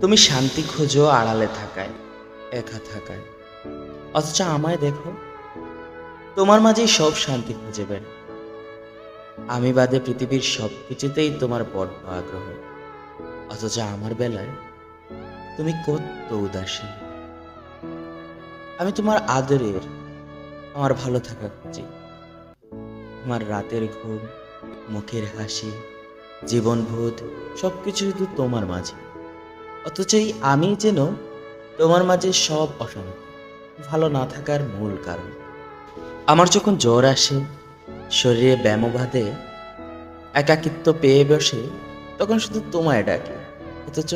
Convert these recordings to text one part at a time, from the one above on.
তুমি শান্তি খোঁজো আড়ালে থাকায়, একা থাকায়, অথচ আমায় দেখো, তোমার মাঝেই সব শান্তি খুঁজে বের। আমি বাদে পৃথিবীর সব কিছুতেই তোমার বড্ড আগ্রহ, অথচ আমার বেলায় তুমি কত উদাসীন। আমি তোমার আদরের, আমার ভালো থাকা খুঁজি, তোমার রাতের ঘুম, মুখের হাসি, জীবনবোধ সবকিছু শুধু তোমার মাঝে, অথচ এই আমি যেন তোমার মাঝে সব অশান্তি, ভালো না থাকার মূল কারণ। আমার যখন জ্বর আসে, শরীরে ব্যামো বাঁধে, একাকিত্ব পেয়ে বসে, তখন শুধু তোমায় ডাকি, অথচ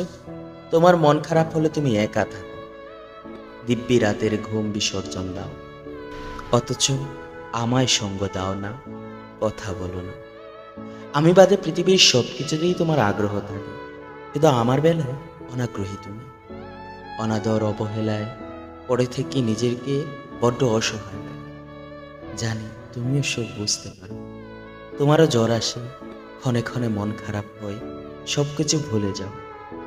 তোমার মন খারাপ হলে তুমি একা থাকো, দিব্যি রাতের ঘুম বিসর্জন দাও, অথচ আমায় সঙ্গ দাও না, কথা বলো না। আমি বাদে পৃথিবীর সব কিছুতেই তোমার আগ্রহ থাকে, কিন্তু আমার বেলায় অনাগ্রহী তুমি। অনাদর অবহেলায় পড়ে থেকে নিজেকে বড্ড অসহায় লাগে। জানি তুমিও সব বুঝতে পারো, তোমারও জ্বর আসে, ক্ষণে ক্ষণে মন খারাপ হয়, সব কিছু ভুলে যাও।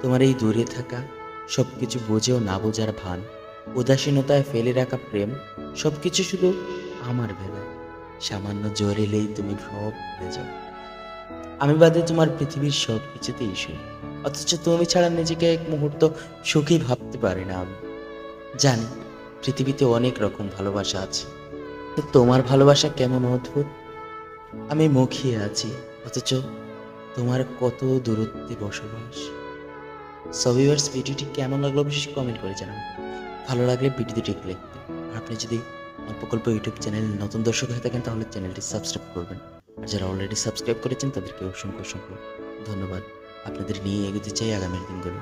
তোমার এই দূরে থাকা, সব কিছু বুঝেও না বোঝার ভান, উদাসীনতায় ফেলে রাখা প্রেম, সব কিছু শুধু আমার বেলায় সামান্য জ্বর এলেই তুমি সব ভুলে যাও। আমি বাদে তোমার পৃথিবীর সব কিছুতেই সুখ, অথচ তুমি ছাড়া নিজেকে এক মুহূর্ত সুখী ভাবতে পারি না আমি। জানি পৃথিবীতে অনেক রকম ভালোবাসা আছে, তো তোমার ভালোবাসা কেমন অদ্ভুত। আমি মুখিয়ে আছি, অথচ তোমার কত দূরত্বে বসবাস। সো ভিউয়ার্স, ভিডিওটি কেমন লাগলো অবশ্যই কমেন্ট করে জানাবেন। ভালো লাগলে ভিডিওটি ঠিক লিখবেন। আর আপনি যদি আমার প্রকল্প ইউটিউব চ্যানেল নতুন দর্শক হয়ে থাকেন তাহলে চ্যানেলটি সাবস্ক্রাইব করবেন। আর যারা অলরেডি সাবস্ক্রাইব করেছেন তাদেরকে অসংখ্য অসংখ্য ধন্যবাদ। আপনাদের নিয়ে এগোতে চাই আগামীর দিনগুলো।